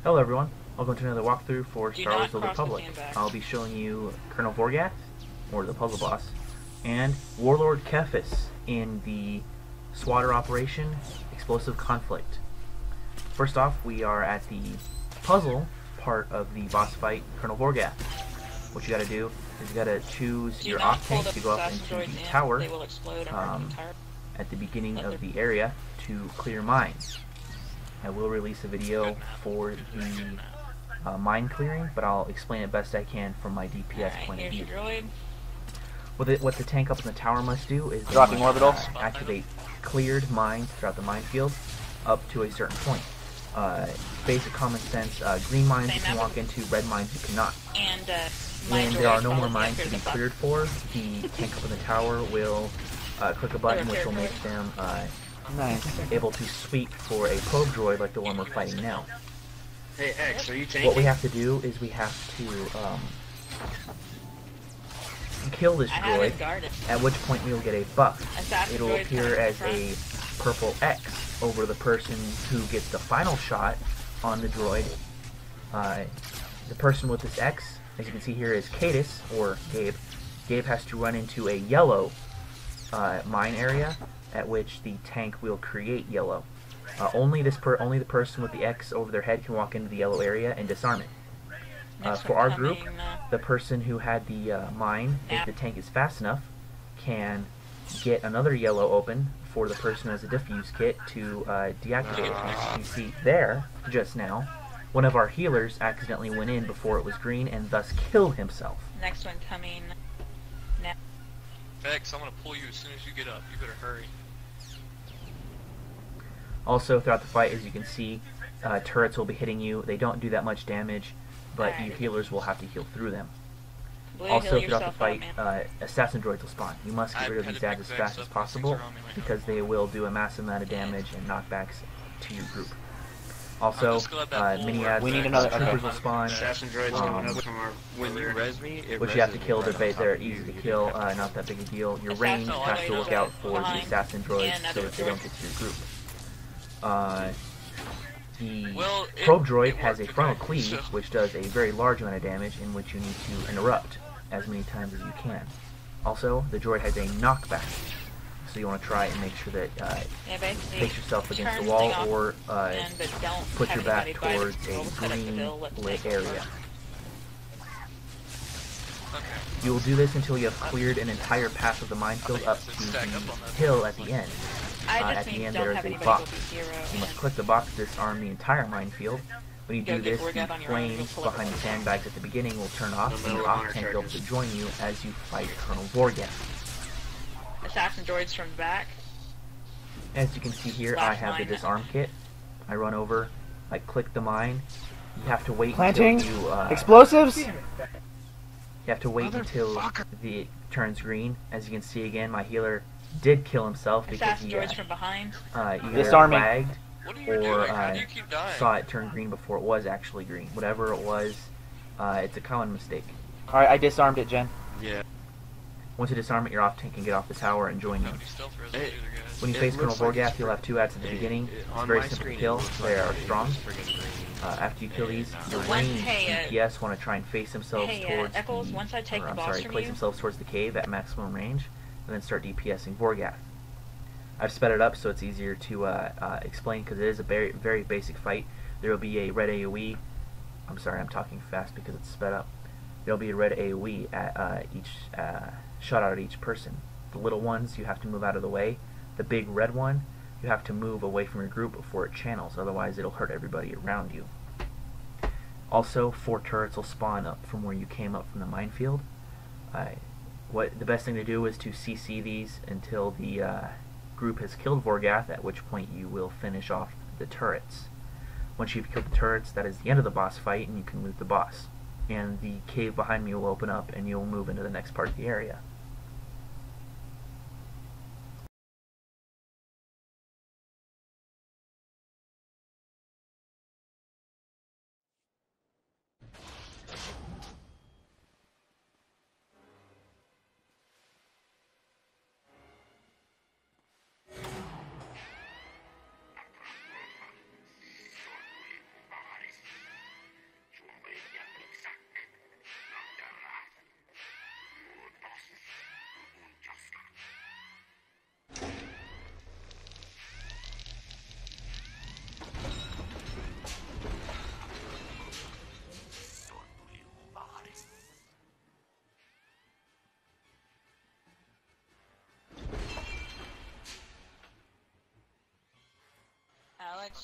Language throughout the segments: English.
Hello everyone, welcome to another walkthrough for Do Star Wars not The Old cross the Republic. sandbag. I'll be showing you Colonel Vorgath, or the puzzle boss, and Warlord Kefis in the Swatter Operation Explosive Conflict. First off, we are at the puzzle part of the boss fight, Colonel Vorgath. What you gotta do is you gotta choose Do your not off pull tank the to go up assassin into droids the in. tower They will explode and hurt the entire. at the beginning Let of them- the area to clear mines. I will release a video for the mine clearing, but I'll explain it best I can from my DPS Alright, point of here's view. your droid. What the tank up in the tower must do is they Dropping must, orbital. activate cleared mines throughout the minefield up to a certain point. Basic common sense, green mines you can walk into, red mines you cannot. And my When droid there are is no more probably mines to after be the cleared for, the tank up in the tower will click a button which will make them Nice. able to sweep for a probe droid like the one we're fighting now. Hey X, are you tanking? What we have to do is we have to kill this I have droid, it guarded. at which point you'll get a buff. Assassin It'll droid appear coming as from a purple X over the person who gets the final shot on the droid. The person with this X, as you can see here, is Cadis, or Gabe. Gabe has to run into a yellow mine area, at which the tank will create yellow. Only the person with the X over their head can walk into the yellow area and disarm it. Next For one our group, coming, the person who had the mine, if the tank is fast enough, can get another yellow open for the person who has a diffuse kit to deactivate it. As you see there, just now, one of our healers accidentally went in before it was green and thus killed himself. next one coming. Now. Vex, I'm gonna pull you as soon as you get up. You better hurry. Also, throughout the fight, as you can see, turrets will be hitting you. They don't do that much damage, but you Alright. healers will have to heal through them. Blue, Also, heal throughout the yourself fight, up, man. assassin droids will spawn. You must get I rid of had these to ads pick as Vex fast up as because things possible, are on me right now. because they will do a massive amount of damage and knockbacks to your group. I'm Also, just glad that bull mini worked. ads We need and another- troopers okay. will spawn, Assassin droids coming up from our When you rear. res me, it which you have to reses kill. me right on top They're of easy to you. kill, not that big a deal. Your range Assassin has to droids look out are for the behind assassin droids and so other that they don't droids. get to your group. The Well, probe droid has a worked, frontal okay, cleave, so- which does a very large amount of damage, in which you need to interrupt as many times as you can. Also, the droid has a knockback, so you want to try and make sure that Yeah, basically, place yourself against turn the wall thing off or and, but don't put have your back anybody bite towards it. a We'll set up the green bill, let the lit tank area. work. Okay. You will do this until you have cleared an entire path of the minefield up to the hill at the end. I At just the mean end don't there is have a anybody box. go be zero. You must and click the box to disarm the entire minefield. When you Go do get this, Vorgath the on your own, flames you'll pull behind the everything. sandbags at the beginning will turn off, No and middle your of honor off tank will be able to charges. join you as you fight Colonel Vorgath. assassin droids from the back. As you can see here, I Slash have the mine. disarm kit. I run over, I click the mine. You have to wait Planting. until you Explosives. you have to wait until it turns green. As you can see again, my healer did kill himself because Assassin he droids from behind. either Disarming. lagged What are you or doing? How do you keep dying? saw it turn green before it was actually green. Whatever it was, it's a common mistake. All right, I disarmed it, Jen. Yeah. Once you disarm it, your off tank can get off the tower and join you. Nobody stealth res Hey. either, guys. When you It face Colonel looks like Vorgath, it's you'll have two ads at the It- beginning. it- It's on very my simple to screen, it kill. looks They like are it strong. is friggin' green. After you kill these, your Once- ranged hey, DPS want to try and face themselves hey, towards Eccles, the, once I take or, the I'm boss sorry, from place you- themselves towards the cave at maximum range, and then start DPSing Vorgath. I've sped it up so it's easier to explain because it is a very, very basic fight. There will be a red AoE. I'm sorry, I'm talking fast because it's sped up. There will be a red AoE at each shot out at each person. The little ones you have to move out of the way. The big red one you have to move away from your group before it channels, otherwise it'll hurt everybody around you. Also, 4 turrets will spawn up from where you came up from the minefield. The best thing to do is to CC these until the group has killed Vorgath, at which point you will finish off the turrets. Once you've killed the turrets, that is the end of the boss fight, and you can loot the boss. And the cave behind me will open up, and you'll move into the next part of the area.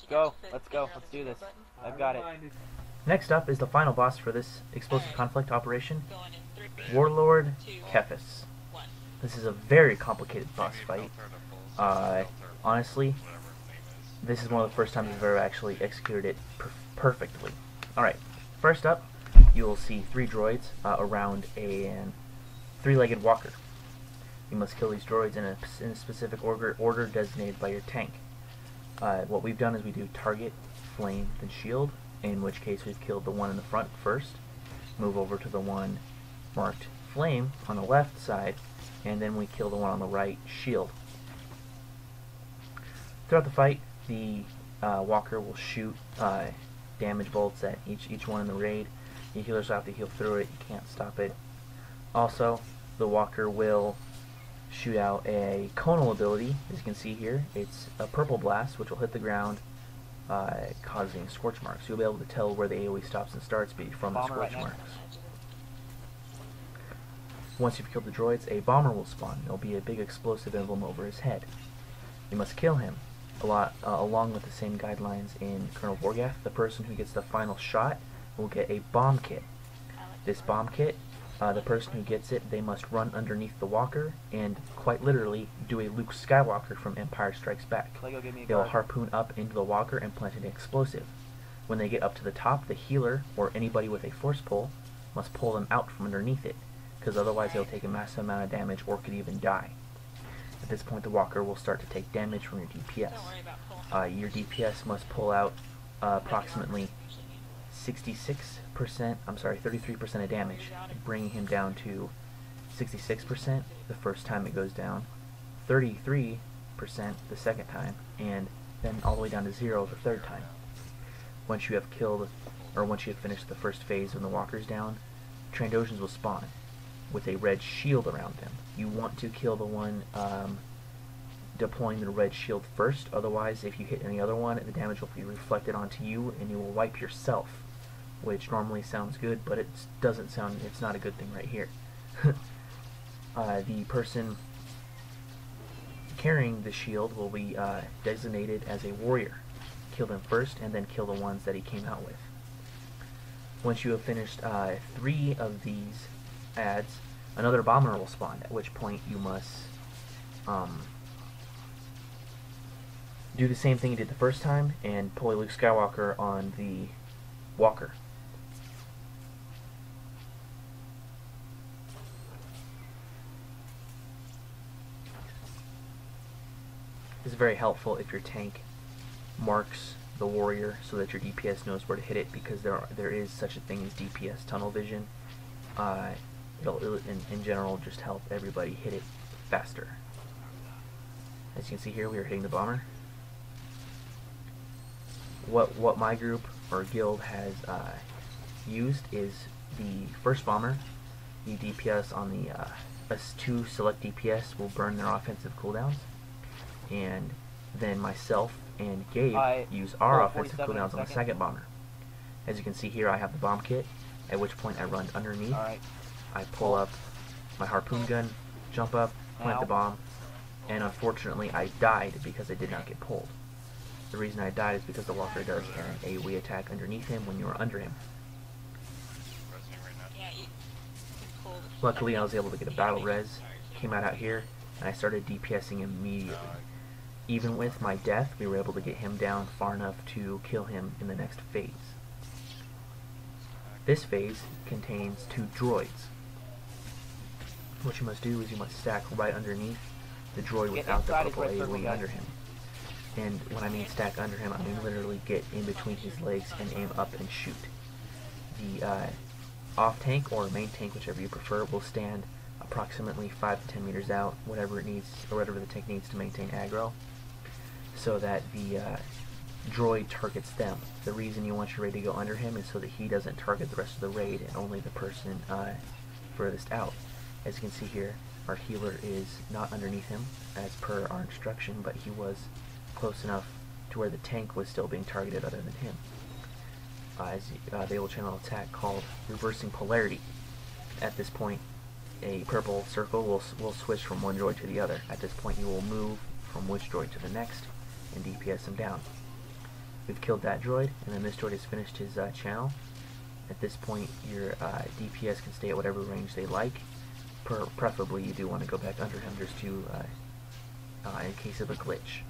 go. Let's go. Let's do this. I've got it. Next up is the final boss for this explosive conflict operation, Going in 3, Warlord 2, Kefis. 1. This is a very complicated boss fight. Honestly, this is one of the first times I've ever actually executed it perfectly. Alright, first up, you will see 3 droids around a 3-legged walker. You must kill these droids in a specific order designated by your tank. What we've done is we do target, flame, then shield, in which case we've killed the one in the front first, move over to the one marked flame on the left side, and then we kill the one on the right, shield. Throughout the fight, the walker will shoot damage bolts at each one in the raid. You healers have to heal through it, you can't stop it. Also, the walker will shoot out a conal ability, as you can see here. It's a purple blast, which will hit the ground, causing scorch marks. You'll be able to tell where the AoE stops and starts from the Bomber scorch right marks. Once you've killed the droids, a bomber will spawn. There'll be a big explosive emblem over his head. You must kill him. Along with the same guidelines in Colonel Vorgath, the person who gets the final shot will get a bomb kit. This bomb kit, the person who gets it, they must run underneath the walker and, quite literally, do a Luke Skywalker from Empire Strikes Back. Lego, give me a They'll guard. harpoon up into the walker and plant an explosive. When they get up to the top, the healer, or anybody with a force pull, must pull them out from underneath it, because otherwise they'll take a massive amount of damage or could even die. At this point, the walker will start to take damage from your DPS. Don't worry about pulling. Your DPS must pull out approximately 33% of damage, bringing him down to 66% the first time it goes down, 33% the second time, and then all the way down to 0 the third time. Once you have finished the first phase when the walker's down, Trandoshans will spawn with a red shield around them. You want to kill the one deploying the red shield first, otherwise if you hit any other one, the damage will be reflected onto you and you will wipe yourself, which normally sounds good, but it's not a good thing right here. The person carrying the shield will be designated as a warrior. Kill them first and then kill the ones that he came out with. Once you have finished 3 of these ads, another bomber will spawn, at which point you must do the same thing you did the first time and pull a Luke Skywalker on the walker. This is very helpful if your tank marks the warrior so that your DPS knows where to hit it, because there is such a thing as DPS tunnel vision. It'll in general just help everybody hit it faster. As you can see here, we are hitting the bomber. What my group or guild has used is the first bomber. The DPS on the S2 select DPS will burn their offensive cooldowns, and then myself and Gabe use our offensive cooldowns on the second bomber. As you can see here, I have the bomb kit, at which point I run underneath. I pull up my harpoon gun, jump up, plant the bomb, and unfortunately I died because I did not get pulled. The reason I died is because the walker does an AoE attack underneath him when you are under him. Yeah, you pulled. Luckily I was able to get a battle res, came out here, and I started DPSing immediately. Even with my death, we were able to get him down far enough to kill him in the next phase. This phase contains 2 droids. What you must do is you must stack right underneath the droid without the purple AoE under him. And when I mean stack under him, I mean literally get in between his legs and aim up and shoot. The off tank or main tank, whichever you prefer, will stand approximately 5 to 10 meters out, whatever it needs, or whatever the tank needs to maintain aggro, so that the droid targets them. The reason you want your raid to go under him is so that he doesn't target the rest of the raid and only the person furthest out. As you can see here, our healer is not underneath him as per our instruction, but he was close enough to where the tank was still being targeted other than him. They will channel an attack called Reversing Polarity. At this point, a purple circle will switch from one droid to the other. At this point, you will move from which droid to the next and DPS him down. We've killed that droid, and then this droid has finished his channel. At this point, your DPS can stay at whatever range they like. Preferably, you do want to go back under him just to, in case of a glitch.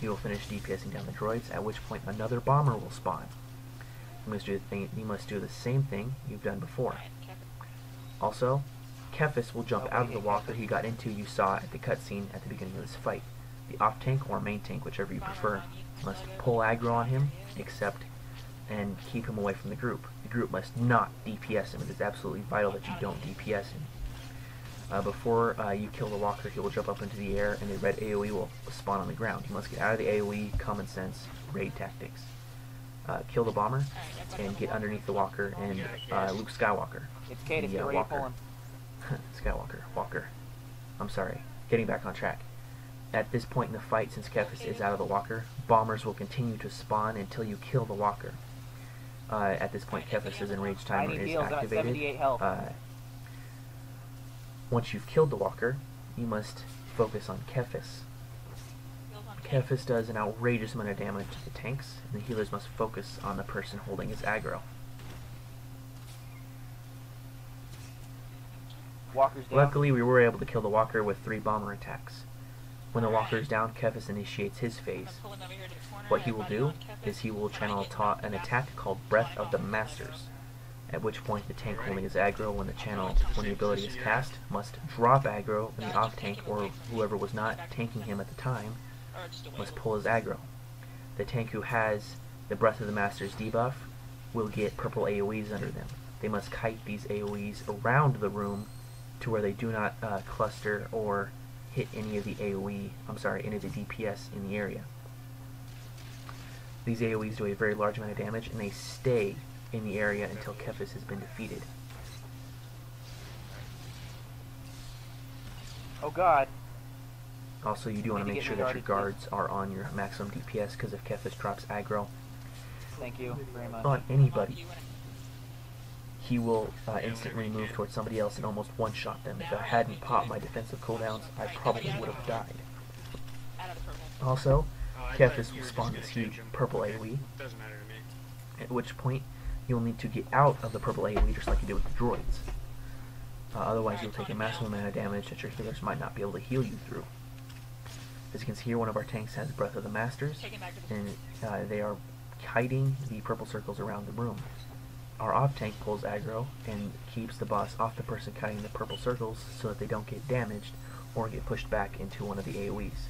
You will finish DPSing down the droids, at which point another bomber will spawn. You must do the same thing you've done before. Alright, Kevin. Also, Kefis will jump out of the walker he got into you saw at the cutscene at the beginning of this fight. The off-tank or main tank, whichever you prefer, must pull aggro on him, except and keep him away from the group. The group must not DPS him. It is absolutely vital that you don't DPS him. Before you kill the walker, he will jump up into the air and a red AoE will spawn on the ground. You must get out of the AoE, common sense, raid tactics. Kill the bomber and get underneath the walker and Luke Skywalker. It's Cadus, The, get ready to pull walker. him. Skywalker. Walker. I'm sorry. Getting back on track. At this point in the fight, since Kefis is out of the walker, bombers will continue to spawn until you kill the walker. At this point, Kefis' enraged I timer need is heals, I'm at activated. 78 health. Once you've killed the walker, you must focus on Kefis. Kefis does an outrageous amount of damage to the tanks, and the healers must focus on the person holding his aggro. Walker's down. Luckily, we were able to kill the walker with 3 bomber attacks. When the walker is down, Kefis initiates his phase. What he will do is he will channel an attack called Breath of the Masters, at which point the tank holding his aggro when the ability is cast must drop aggro, and the off-tank or whoever was not tanking him at the time must pull his aggro. The tank who has the Breath of the Masters debuff will get purple AoEs under them. They must kite these AoEs around the room to where they do not cluster or hit any of the any of the DPS in the area. These AoEs do a very large amount of damage, and they stay in the area until Kefis has been defeated. Oh god. Also, you do want to Need to make get sure me that your guarded, guards are on your maximum DPS, because if Kefis drops aggro Thank you very much. on anybody, he will instantly move towards somebody else and almost one-shot them. If I hadn't popped my defensive cooldowns, I probably would have died. Also, Kefis will spawn this huge purple AoE, Doesn't matter to me. at which point you'll need to get out of the purple AoE just like you did with the droids. Otherwise, you'll take a massive amount of damage that your healers might not be able to heal you through. As you can see here, one of our tanks has Breath of the Masters, and they are kiting the purple circles around the room. Our off-tank pulls aggro and keeps the boss off the person kiting the purple circles so that they don't get damaged or get pushed back into one of the AoEs.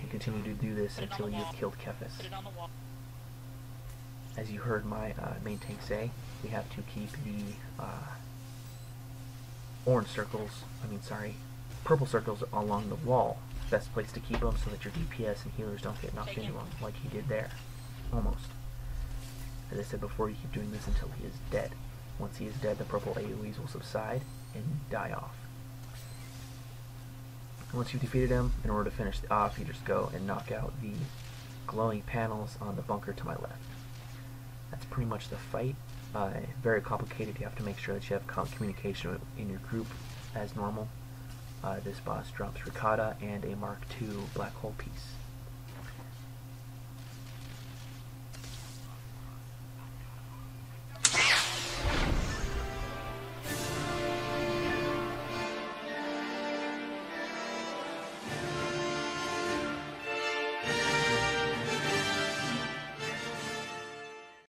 You continue to do this until you've killed Kefis. As you heard my main tank say, we have to keep the purple circles along the wall. Best place to keep them so that your DPS and healers don't get knocked into them like he did there. Almost. As I said before, you keep doing this until he is dead. Once he is dead, the purple AoEs will subside and die off. Once you've defeated him, in order to finish off, you just go and knock out the glowing panels on the bunker to my left. That's pretty much the fight. Very complicated. You have to make sure that you have communication in your group as normal. This boss drops Ricotta and a Mark II black hole piece.